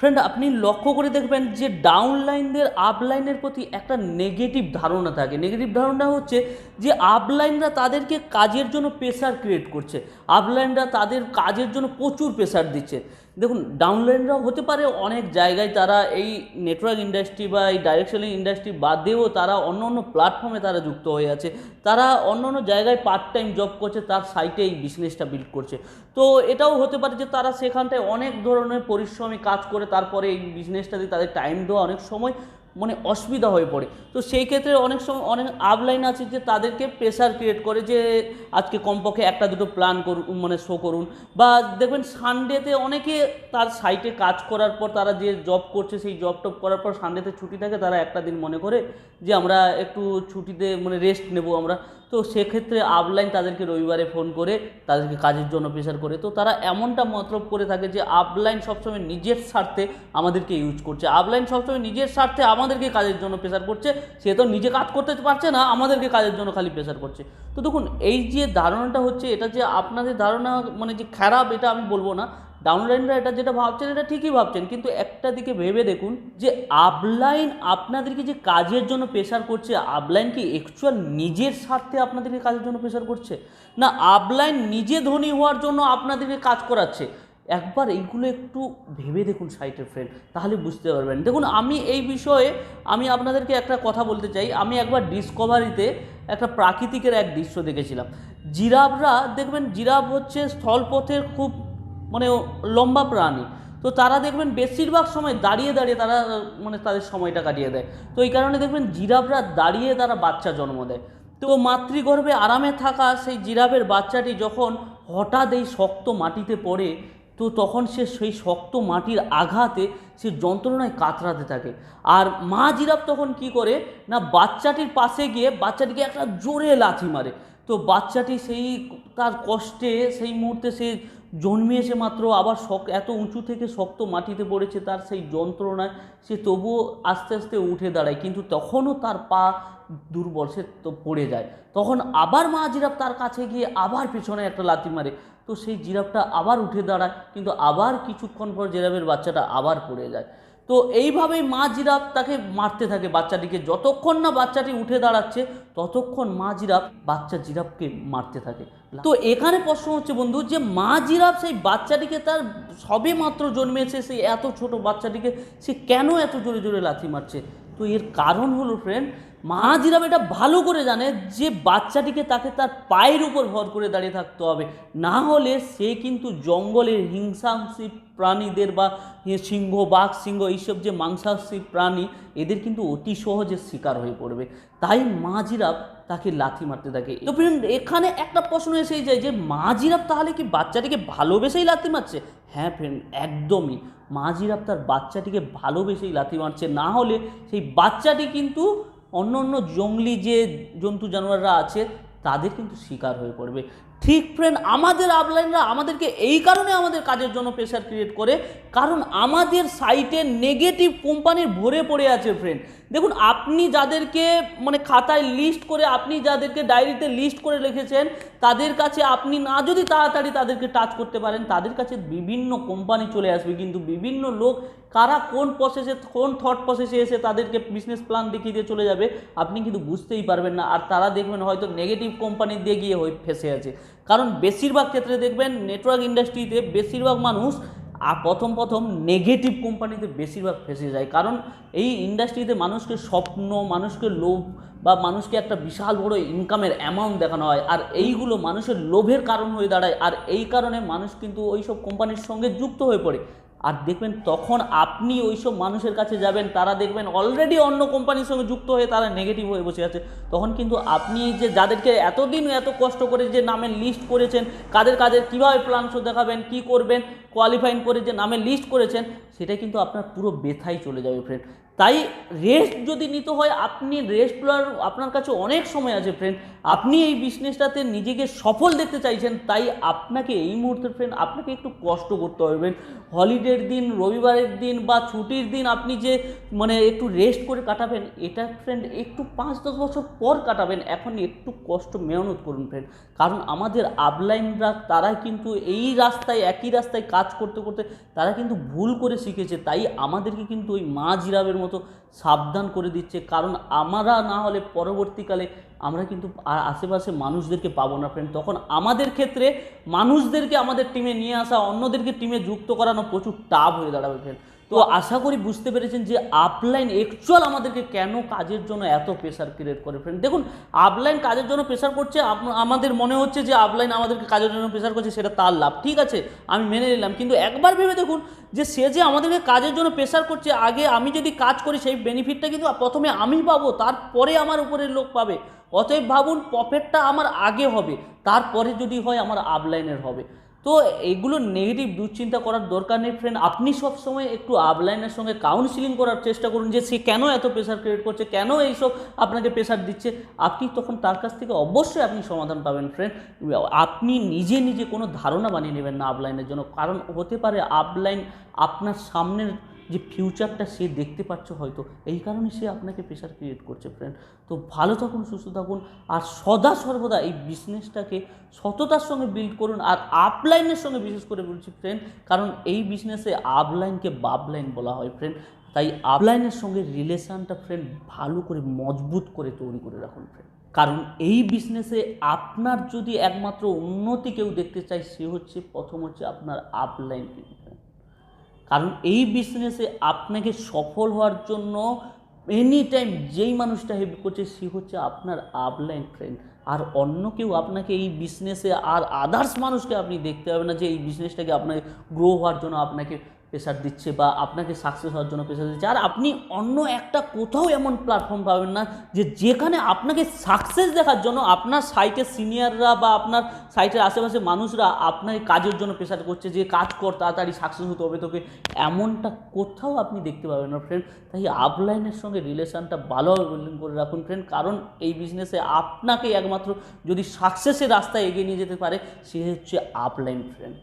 Friend, আপনি লক্ষ্য করে দেখবেন যে ডাউনলাইনদের আপলাইনের প্রতি একটা নেগেটিভ ধারণা থাকে। নেগেটিভ ধারণা হচ্ছে যে আপলাইনরা তাদেরকে কাজের জন্য প্রেশার ক্রিয়েট করছে, আপলাইনরা তাদের কাজের জন্য প্রচুর প্রেশার দিচ্ছে। দেখুন, ডাউনলাইনরাও হতে পারে অনেক জায়গায় তারা এই নেটওয়ার্ক ইন্ডাস্ট্রি বা এই ডাইরেক্ট সেলিং ইন্ডাস্ট্রি বাদ দিয়েও তারা অন্য অন্য প্ল্যাটফর্মে তারা যুক্ত হয়ে আছে। তারা অন্য অন্য জায়গায় পার্ট টাইম জব করছে, তার সাইটে এই বিজনেসটা বিল্ড করছে। তো এটাও হতে পারে যে তারা সেখানটায় অনেক ধরনের পরিশ্রমী কাজ করে তারপরে এই বিজনেসটাতে তাদের টাইম দেওয়া অনেক সময় অসুবিধা হয়ে পড়ে। তো সেই ক্ষেত্রে অনেক সময় অনেক আপলাইন আছে যে তাদেরকে প্রেশার ক্রিয়েট করে যে আজকে কমপক্ষে একটা দুটো প্ল্যান করুন, শো করুন। বা দেখবেন সানডেতে অনেকে তার সাইটে কাজ করার পর তারা যে জব করছে সেই জব টপ করার পর সানডেতে ছুটি থাকে, তারা একটা দিন মনে করে যে আমরা একটু ছুটিতে রেস্ট নেব আমরা। তো সেক্ষেত্রে আপলাইন তাদেরকে রবিবারে ফোন করে তাদেরকে কাজের জন্য প্রেশার করে। তো তারা এমনটা মতলব করে থাকে যে আপলাইন সবসময় নিজের স্বার্থে আমাদেরকে ইউজ করছে, আপলাইন সবসময় নিজের স্বার্থে আমাদেরকে কাজের জন্য প্রেশার করছে। সে তো নিজে কাজ করতে পারছে না, আমাদেরকে কাজের জন্য খালি প্রেশার করছে। তো দেখুন, এই যে ধারণাটা হচ্ছে, এটা যে আপনাদের ধারণা যে খারাপ, এটা আমি বলবো না। ডাউনলাইনরা এটা যেটা ভাবছেন এটা ঠিকই ভাবছেন, কিন্তু একটা দিকে ভেবে দেখুন যে আপলাইন আপনাদেরকে যে কাজের জন্য প্রেশার করছে, আপলাইন কি অ্যাকচুয়াল নিজের স্বার্থে আপনাদেরকে কাজের জন্য প্রেশার করছে, না আপলাইন নিজে ধনী হওয়ার জন্য আপনাদেরকে কাজ করাচ্ছে? একবার এইগুলো একটু ভেবে দেখুন সাইটের ফ্রেন্ড, তাহলে বুঝতে পারবেন। দেখুন, আমি এই বিষয়ে আপনাদেরকে একটা কথা বলতে চাই। আমি একবার ডিসকভারিতে একটা প্রাকৃতিকের এক দৃশ্য দেখেছিলাম। জিরাফরা, দেখবেন জিরাফ হচ্ছে স্থলপথের খুব লম্বা প্রাণী। তো তারা দেখবেন বেশিরভাগ সময় দাঁড়িয়ে দাঁড়িয়ে তারা তাদের সময়টা কাটিয়ে দেয়। তো এই কারণে দেখবেন জিরাফরা দাঁড়িয়ে তারা বাচ্চা জন্ম দেয়। তো মাতৃগর্ভে আরামে থাকা সেই জিরাফের বাচ্চাটি যখন হঠাৎ এই শক্ত মাটিতে পড়ে, তো তখন সে সেই শক্ত মাটির আঘাতে সে যন্ত্রণায় কাতরাতে থাকে। আর মা জিরাফ তখন কি করে না, বাচ্চাটির পাশে গিয়ে বাচ্চাটিকে একটা জোরে লাথি মারে। তো বাচ্চাটি সেই তার কষ্টে সেই মুহূর্তে সে জন্মিয়েছে মাত্র, আবার এত উঁচু থেকে শক্ত মাটিতে পড়েছে, তার সেই যন্ত্রণায় সে তবুও আস্তে আস্তে উঠে দাঁড়ায়, কিন্তু তখনও তার পা দুর্বল, সে তো পড়ে যায়। তখন আবার মা জিরাফ তার কাছে গিয়ে আবার পেছনে একটা লাথি মারে। তো সেই জিরাফটা আবার উঠে দাঁড়ায়, কিন্তু আবার কিছুক্ষণ পর জিরাফের বাচ্চাটা আবার পড়ে যায়। তো এইভাবেই মা জিরাফ তাকে মারতে থাকে বাচ্চাটিকে, যতক্ষণ না বাচ্চাটি উঠে দাঁড়াচ্ছে ততক্ষণ মা জিরাফ বাচ্চা জিরাফকে মারতে থাকে। তো এখানে প্রশ্ন হচ্ছে বন্ধু, যে মা জিরাফ সেই বাচ্চাটিকে, তার সবে মাত্র জন্মেছে সেই এত ছোট বাচ্চাটিকে সে কেন এত জোরে জোরে লাথি মারছে? তো এর কারণ হলো ফ্রেন্ড, মা জিরাফ এটা ভালো করে জানে যে বাচ্চাটিকে তাকে তার পায়ের উপর ভর করে দাঁড়িয়ে থাকতে হবে, না হলে সে কিন্তু জঙ্গলের হিংসাংসী প্রাণীদের বা সিংহ, বাঘ, সিংহ, এইসব যে মাংসাশী প্রাণী, এদের কিন্তু অতি সহজে শিকার হয়ে পড়বে। তাই মা জিরাফ তাকে লাথি মারতে থাকে। তো ফ্রেন্ড, এখানে একটা প্রশ্ন এসেই যায় যে মা জিরাফ তাহলে কি বাচ্চাটিকে ভালোবেসেই লাথি মারছে? হ্যাঁ ফ্রেন্ড, একদমই। মা জিরাফ তার বাচ্চাটিকে ভালোবেসেই লাথি মারছে, না হলে সেই বাচ্চাটি কিন্তু অন্য অন্য জঙ্গলি যে জন্তু জানোয়াররা আছে তাদের কিন্তু শিকার হয়ে পড়বে। ঠিক ফ্রেন্ড, আমাদের আপলাইনরা আমাদেরকে এই কারণে আমাদের কাজের জন্য প্রেশার ক্রিয়েট করে, কারণ আমাদের সাইটে নেগেটিভ কোম্পানির ভরে পড়ে আছে ফ্রেন্ড। দেখুন, আপনি যাদেরকে খাতায় লিস্ট করে, আপনি যাদেরকে ডায়েরিতে লিস্ট করে রেখেছেন, তাদের কাছে আপনি না যদি তাড়াতাড়ি তাদেরকে টাচ করতে পারেন, তাদের কাছে বিভিন্ন কোম্পানি চলে আসবে, কিন্তু বিভিন্ন লোক কারা কোন প্রসেসে, কোন থট প্রসেসে এসে তাদেরকে বিজনেস প্ল্যান দেখিয়ে দিয়ে চলে যাবে আপনি কিন্তু বুঝতেই পারবেন না। আর তারা দেখবেন হয়তো নেগেটিভ কোম্পানি দিয়ে গিয়ে ফেসে আছে। কারণ বেশিরভাগ ক্ষেত্রে দেখবেন নেটওয়ার্ক ইন্ডাস্ট্রিতে বেশিরভাগ মানুষ প্রথম নেগেটিভ কোম্পানিতে বেশিরভাগ ফেসে যায়। কারণ এই ইন্ডাস্ট্রিতে মানুষকে স্বপ্ন, মানুষকে লোভ বা মানুষকে একটা বিশাল বড় ইনকামের অ্যামাউন্ট দেখানো হয়, আর এইগুলো মানুষের লোভের কারণ হয়ে দাঁড়ায়। আর এই কারণে মানুষ কিন্তু ওইসব কোম্পানির সঙ্গে যুক্ত হয়ে পড়ে। আর দেখবেন তখন আপনি ওইসব মানুষের কাছে যাবেন, তারা দেখবেন অলরেডি অন্য কোম্পানির সঙ্গে যুক্ত হয়ে তারা নেগেটিভ হয়ে বসে আছে। তখন কিন্তু আপনি যে যাদেরকে এতদিন এত কষ্ট করে যে নামের লিস্ট করেছেন, কাদের কাদের কীভাবে প্ল্যান শো দেখাবেন, কী করবেন, কোয়ালিফাইন করে যে নামের লিস্ট করেছেন, সেটা কিন্তু আপনার পুরো বেথাই চলে যাবে ফ্রেন্ড। তাই রেস্ট যদি নিতে হয়, আপনি রেস্ট নেওয়ার আপনার কাছে অনেক সময় আছে ফ্রেন্ড। আপনি এই বিজনেসটাতে নিজেকে সফল দেখতে চাইছেন, তাই আপনাকে এই মুহূর্তে ফ্রেন্ড আপনাকে একটু কষ্ট করতে হবে। হলিডের দিন, রবিবারের দিন বা ছুটির দিন আপনি যে একটু রেস্ট করে কাটাবেন, এটা ফ্রেন্ড একটু 5-10 বছর পর কাটাবেন। এখন একটু কষ্ট মেহনত করুন ফ্রেন্ড, কারণ আমাদের আপলাইনরা তারা কিন্তু এই রাস্তায়, একই রাস্তায় কাজ করতে করতে তারা কিন্তু ভুল করে শিখেছে, তাই আমাদেরকে কিন্তু ওই মা জিরাফের মতো সাবধান করে দিচ্ছে। কারণ আমরা না হলে পরবর্তীকালে আমরা কিন্তু আর আশেপাশে মানুষদেরকে পাবো না ফ্রেন্ড। তখন আমাদের ক্ষেত্রে মানুষদেরকে আমাদের টিমে নিয়ে আসা, অন্যদেরকে টিমে যুক্ত করানো প্রচুর টাফ হয়ে দাঁড়াবে ফ্রেন্ড। তো আশা করি বুঝতে পেরেছেন যে আপলাইন অ্যাকচুয়াল আমাদেরকে কেন কাজের জন্য এত প্রেশার ক্রিয়েট করে ফ্রেন্ড। দেখুন, আপলাইন কাজের জন্য প্রেশার করছে, আমাদের মনে হচ্ছে যে আপলাইন আমাদেরকে কাজের জন্য প্রেশার করছে, সেটা তার লাভ, ঠিক আছে, আমি মেনে নিলাম। কিন্তু একবার ভেবে দেখুন যে সে যে আমাদেরকে কাজের জন্য প্রেশার করছে, আগে আমি যদি কাজ করি সেই বেনিফিটটা কিন্তু প্রথমে আমি পাবো, তারপরে আমার উপরের লোক পাবে। অতএব ভাবুন, প্রফিটটা আমার আগে হবে, তারপরে যদি হয় আমার আপলাইনের হবে। তো এগুলো নেগেটিভ দুশ্চিন্তা করার দরকার নেই ফ্রেন্ড। আপনি সবসময় একটু আপলাইনের সঙ্গে কাউন্সিলিং করার চেষ্টা করুন যে সে কেন এত প্রেশার ক্রিয়েট করছে, কেন এইসব আপনাকে প্রেশার দিচ্ছে। আপনি তখন তার কাছ থেকে অবশ্যই আপনি সমাধান পাবেন ফ্রেন্ড। আপনি নিজে নিজে কোনো ধারণা বানিয়ে নেবেন না আপলাইনের জন্য, কারণ হতে পারে আপলাইন আপনার সামনের যে ফিউচারটা সে দেখতে পাচ্ছে হয়তো, এই কারণে সে আপনাকে প্রেশার ক্রিয়েট করছে ফ্রেন্ড। তো ভালো থাকুন, সুস্থ থাকুন, আর সদা সর্বদা এই বিজনেসটাকে সততার সঙ্গে বিল্ড করুন। আর আপলাইনের সঙ্গে বিশেষ করে বলছি ফ্রেন্ড, কারণ এই বিজনেসে আপলাইনকে বাবলাইন বলা হয় ফ্রেন্ড। তাই আপলাইনের সঙ্গে রিলেশনটা ফ্রেন্ড ভালো করে মজবুত করে তৈরি করে রাখুন ফ্রেন্ড। কারণ এই বিজনেসে আপনার যদি একমাত্র উন্নতি কেউ দেখতে চায়, সে হচ্ছে প্রথম হচ্ছে আপনার আপলাইন। কারণ এই বিজনেসে আপনাকে সফল হওয়ার জন্য এনি টাইম যেই মানুষটা হেল্প করছে সে হচ্ছে আপনার আপলাইন ফ্রেন্ড। আর অন্য কেউ আপনাকে এই বিজনেসে আর আদার্স মানুষকে আপনি দেখতে পাবেন না যে এই বিজনেসটাকে আপনাকে গ্রো হওয়ার জন্য আপনাকে প্রেশার দিচ্ছে বা আপনাকে সাকসেস হওয়ার জন্য প্রেশার দিচ্ছে। আর আপনি অন্য একটা কোথাও এমন প্ল্যাটফর্ম পাবেন না যে যেখানে আপনাকে সাকসেস দেখার জন্য আপনার সাইটের সিনিয়ররা বা আপনার সাইটের আশেপাশে মানুষরা আপনাকে কাজের জন্য প্রেশার করছে যে কাজ কর, তাড়াতাড়ি সাকসেস হতে হবে তোকে, এমনটা কোথাও আপনি দেখতে পাবেন না ফ্রেন্ড। তাই আপলাইনের সঙ্গে রিলেশনটা ভালোভাবে বিল্ডিং করে রাখুন ফ্রেন্ড। কারণ এই বিজনেসে আপনাকে একমাত্র যদি সাকসেসের রাস্তায় এগিয়ে নিয়ে যেতে পারে সে হচ্ছে আপলাইন ফ্রেন্ড।